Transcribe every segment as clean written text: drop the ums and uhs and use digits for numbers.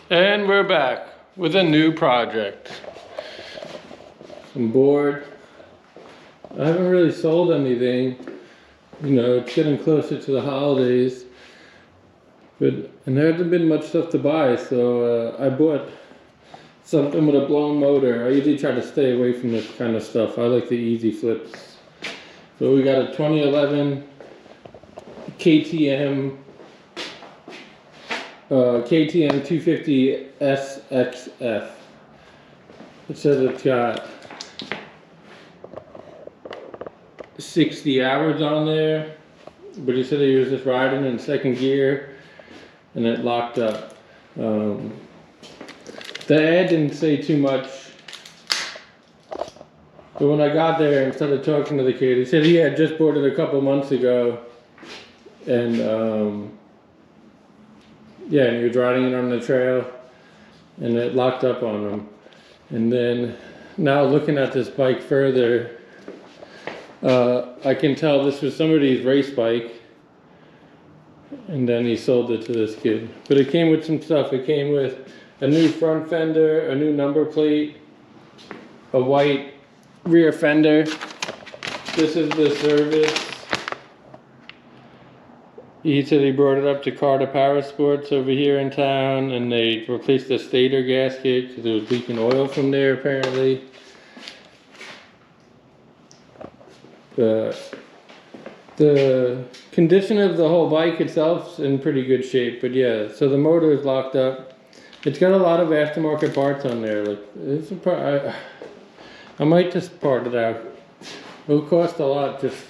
And we're back with a new project. I'm bored. I haven't really sold anything. You know, it's getting closer to the holidays. And there hasn't been much stuff to buy, so I bought something with a blown motor. I usually try to stay away from this kind of stuff. I like the easy flips. So we got a 2011 KTM 250 SXF. It says it's got 60 hours on there, but he said he was just riding in second gear and it locked up. The ad didn't say too much, but when I got there and started talking to the kid, he said he had just bought it a couple months ago, and yeah, and he was riding it on the trail and it locked up on him. And then now looking at this bike further, I can tell this was somebody's race bike, and then he sold it to this kid. But it came with some stuff. It came with a new front fender, a new number plate, a white rear fender. This is the service. He said he brought it up to Carter Power Sports over here in town, and they replaced the stator gasket because it was leaking oil from there apparently. The condition of the whole bike itself is in pretty good shape, but yeah, so the motor is locked up. It's got a lot of aftermarket parts on there. Like it's a part, I might just part it out. It'll cost a lot just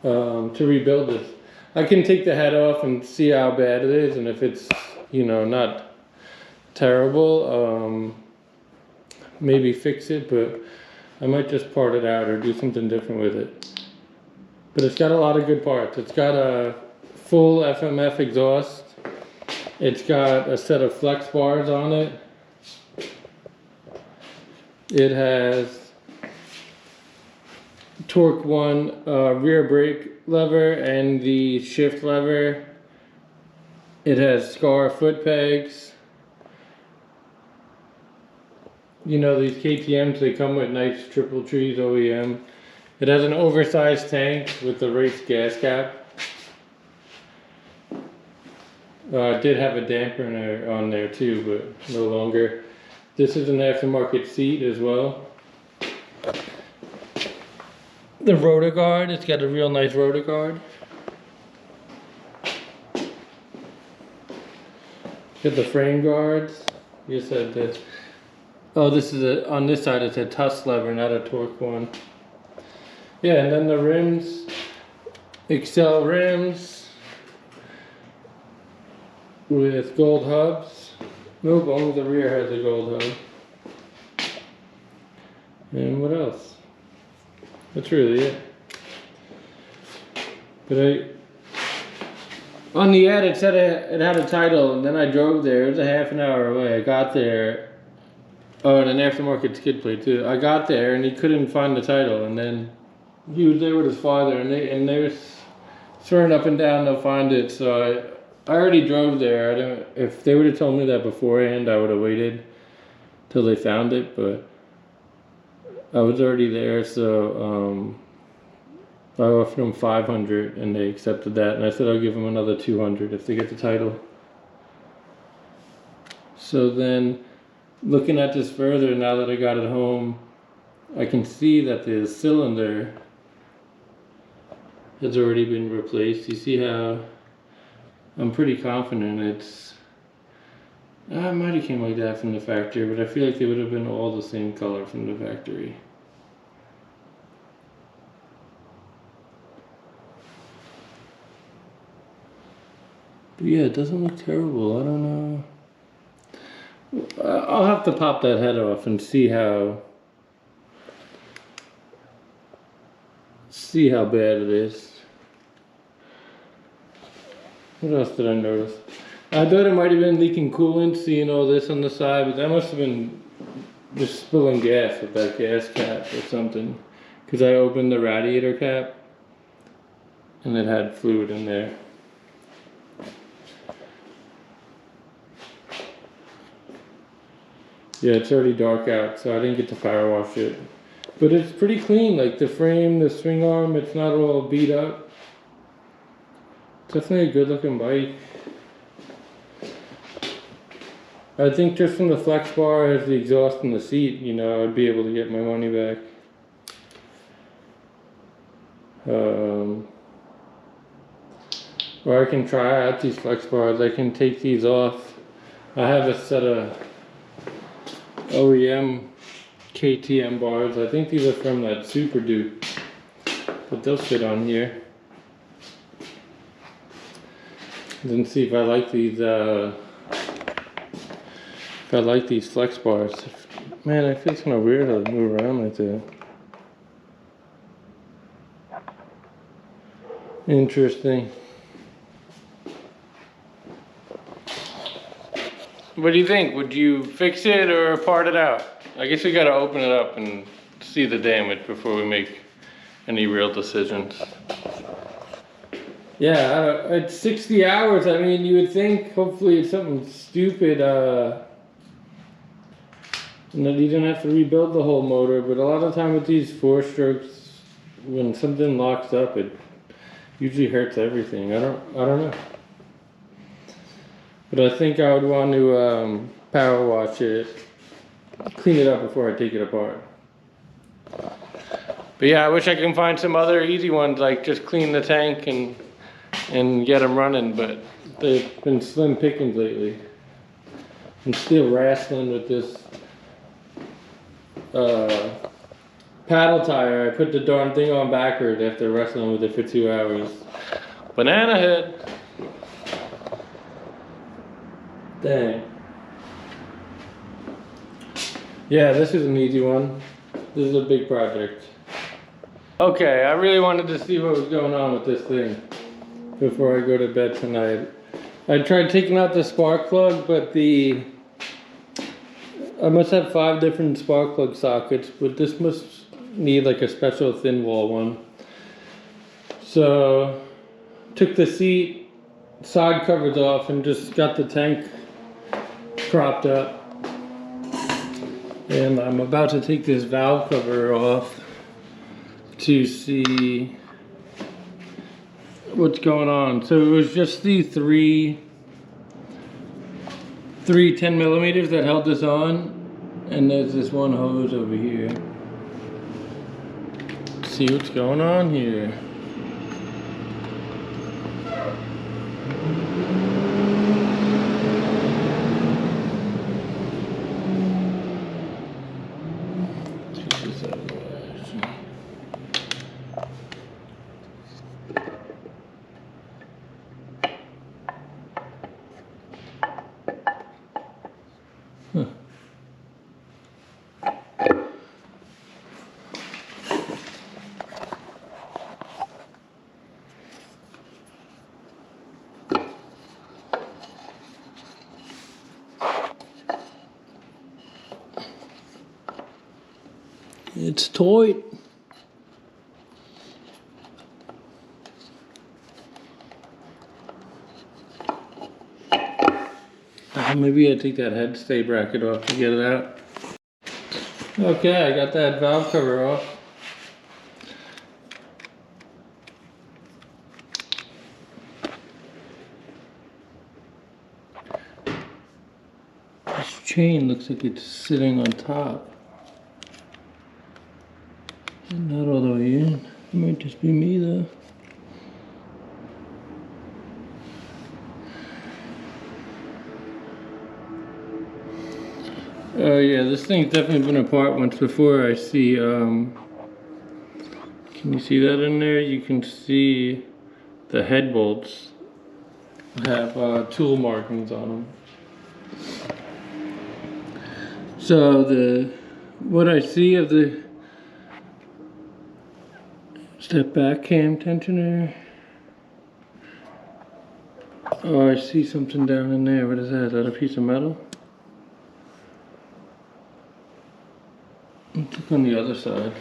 to rebuild this. I can take the head off and see how bad it is, and if it's, you know, not terrible, maybe fix it, but I might just part it out or do something different with it. But it's got a lot of good parts. It's got a full FMF exhaust. It's got a set of flex bars on it. It has Torque 1 rear brake lever and the shift lever. It has Scar foot pegs. You know, these KTMs, they come with nice triple trees OEM. It has an oversized tank with the race gas cap. It did have a dampener on there too, but no longer. This is an aftermarket seat as well. The rotor guard, it's got a real nice rotor guard. Got the frame guards. You said that. Oh, this is on this side it's a Tusk lever, not a Torque one. Yeah, and then the rims, Excel rims with gold hubs. Nope, only the rear has a gold hub. And what else? That's really it. But on the ad it said it had a title, and then I drove there. It was a half an hour away. I got there. Oh, and an aftermarket skid plate too. I got there and he couldn't find the title, and then he was there with his father, and they were swearing up and down they'll find it. So I already drove there. If they would have told me that beforehand, I would have waited till they found it, but I was already there, so I offered them $500 and they accepted that, and I said I'll give them another $200 if they get the title. So then, looking at this further, now that I got it home, I can see that the cylinder has already been replaced. You see how I'm pretty confident it's, it might have came like that from the factory, but I feel like they would have been all the same color from the factory. But yeah, it doesn't look terrible. I don't know. I'll have to pop that head off and see how bad it is. What else did I notice? I thought it might have been leaking coolant, seeing all this on the side, but that must have been just spilling gas with that gas cap or something. Because I opened the radiator cap and it had fluid in there. Yeah, it's already dark out, so I didn't get to power wash it. But it's pretty clean, like the frame, the swing arm, it's not all beat up. Definitely a good looking bike. I think just from the flex bar as the exhaust and the seat, you know, I'd be able to get my money back. Or I can try out these flex bars. I can take these off. I have a set of OEM KTM bars. I think these are from that Super Duke, but they'll fit on here. Then see if I like these. If I like these flex bars. Man, I feel kind of weird how to move around like that. Interesting. What do you think? Would you fix it or part it out? I guess we gotta open it up and see the damage before we make any real decisions. Yeah, it's 60 hours. I mean, you would think hopefully it's something stupid, and that you didn't have to rebuild the whole motor, but a lot of time with these 4-strokes, when something locks up, it usually hurts everything. I don't know. But I think I would want to power wash it, clean it up before I take it apart. But yeah, I wish I can find some other easy ones, like just clean the tank and get them running, but they've been slim pickings lately. I'm still wrestling with this paddle tire. I put the darn thing on backwards after wrestling with it for 2 hours. Banana head. Dang. Yeah, this is an easy one. This is a big project. Okay, I really wanted to see what was going on with this thing before I go to bed tonight. I tried taking out the spark plug, but I must have 5 different spark plug sockets, but this must need like a special thin wall one. So, took the seat side covers off and just got the tank propped up. And I'm about to take this valve cover off to see what's going on. So it was just the three 10 millimeters that held this on, and there's this one hose over here. Let's see what's going on here. Huh. It's tight. Maybe I take that head stay bracket off to get it out. Okay, I got that valve cover off. This chain looks like it's sitting on top. Not all the way in. It might just be me though. Oh yeah, this thing's definitely been apart once before. I see, can you see that in there? You can see the head bolts have tool markings on them. So what I see of the step back cam tensioner. Oh, I see something down in there. What is that? Is that a piece of metal? Let's look on the other side.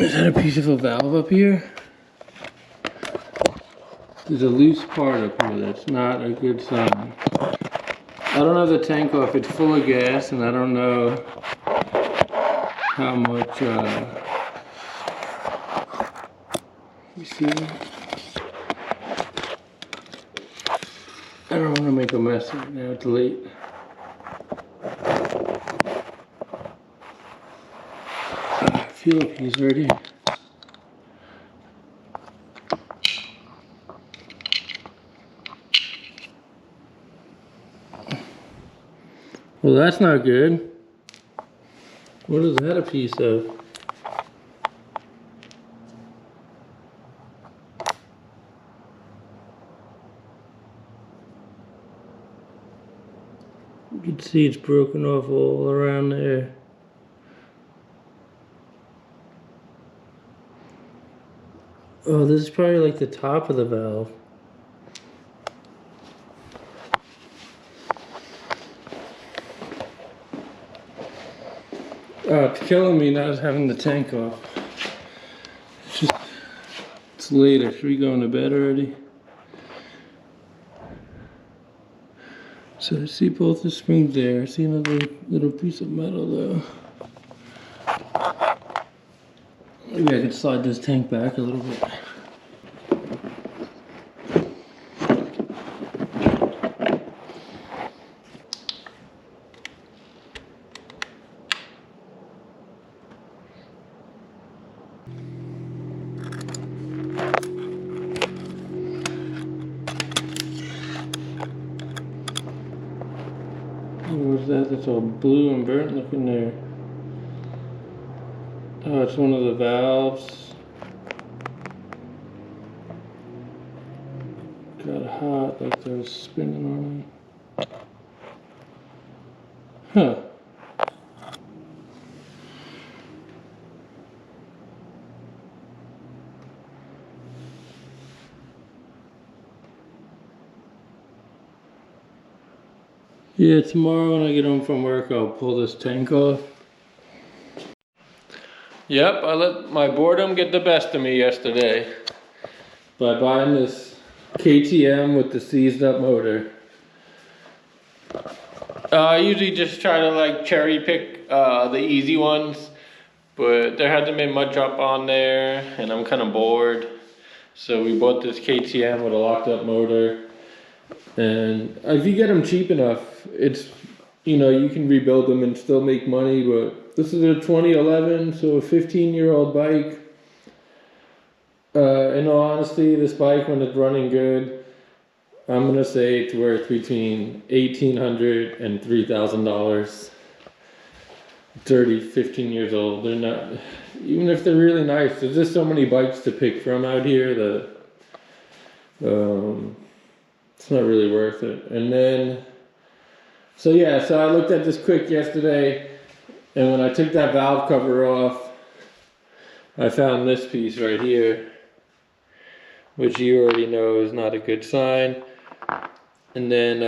Is that a piece of a valve up here? There's a loose part up here that's not a good sign. I don't have the tank off, it's full of gas, and I don't know how much, you see? I don't want to make a mess right now, it's late. Feel like he's ready. Well, that's not good. What is that a piece of? You can see it's broken off all around there. Oh, this is probably like the top of the valve. Oh, it's killing me not having the tank off. It's later. Should we go into bed already? So I see both the springs there. I see another little piece of metal though. Maybe I can slide this tank back a little bit. What's that? That's all blue and burnt looking there. Oh, it's one of the valves. Got hot, like there was spinning on it. Huh. Yeah, tomorrow when I get home from work, I'll pull this tank off. Yep, I let my boredom get the best of me yesterday by buying this KTM with the seized up motor. I usually just try to like cherry pick the easy ones, but there hasn't been much up on there and I'm kind of bored. So we bought this KTM with a locked up motor. And if you get them cheap enough, it's, you know, you can rebuild them and still make money, but this is a 2011, so a 15-year-old bike. In all honesty, this bike, when it's running good, I'm gonna say it's worth between $1,800 and $3,000. 30, 15 years old. They're not, even if they're really nice, there's just so many bikes to pick from out here that it's not really worth it. And then, so yeah, so I looked at this quick yesterday, and when I took that valve cover off, I found this piece right here, which you already know is not a good sign. And then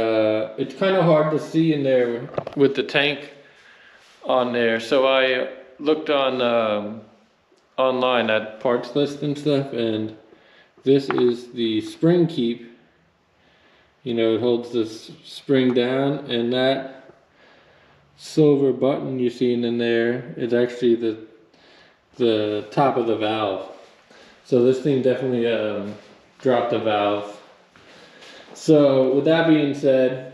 it's kind of hard to see in there with the tank on there. So I looked on online at parts list and stuff, and this is the spring keep. You know, it holds this spring down, and that silver button you see in there is actually the top of the valve. So this thing definitely dropped a valve. So with that being said,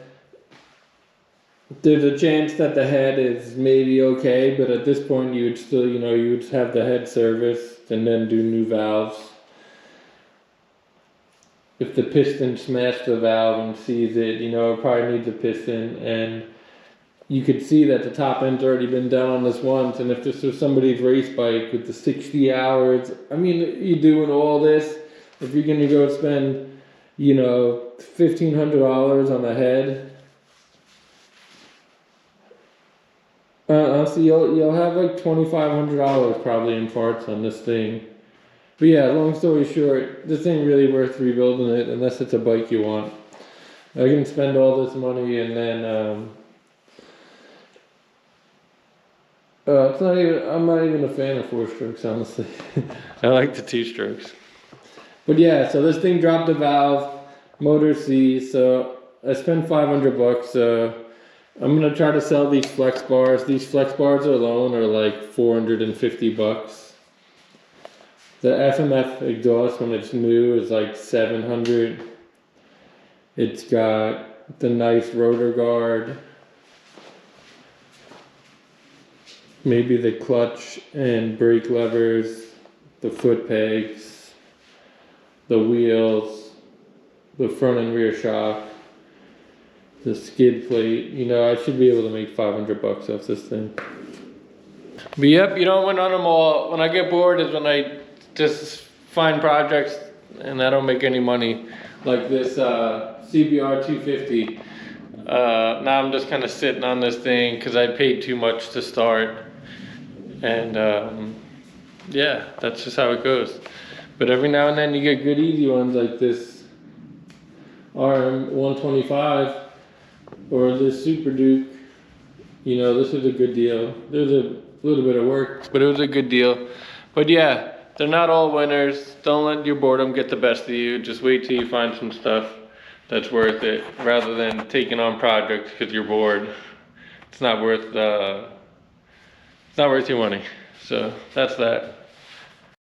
there's a chance that the head is maybe okay, but at this point you would still, you know, you would have the head serviced and then do new valves. If the piston smashed the valve and sees it, you know, it probably needs a piston, and you could see that the top end's already been done on this once, and if this was somebody's race bike with the 60 hours, I mean, you're doing all this, if you're gonna go spend, you know, $1,500 on the head, so you'll have like $2,500 probably in parts on this thing. But yeah, long story short, this ain't really worth rebuilding it unless it's a bike you want. I can spend all this money and then It's not even. I'm not even a fan of 4-strokes, honestly. I like the 2-strokes. But yeah, so this thing dropped a valve, motor C. So I spent $500. I'm gonna try to sell these flex bars. These flex bars alone are like $450. The FMF exhaust when it's new is like $700. It's got the nice rotor guard. Maybe the clutch and brake levers, the foot pegs, the wheels, the front and rear shock, the skid plate. You know, I should be able to make $500 off this thing. But yep, you don't win on them all. When I get bored is when I just find projects and I don't make any money. Like this CBR 250. Now I'm just kind of sitting on this thing because I paid too much to start. And yeah, that's just how it goes. But every now and then you get good easy ones like this RM 125 or this Super Duke. You know, this is a good deal. There's a little bit of work, but it was a good deal. But yeah, they're not all winners. Don't let your boredom get the best of you. Just wait till you find some stuff that's worth it, rather than taking on projects because you're bored. It's not worth your money. So that's that.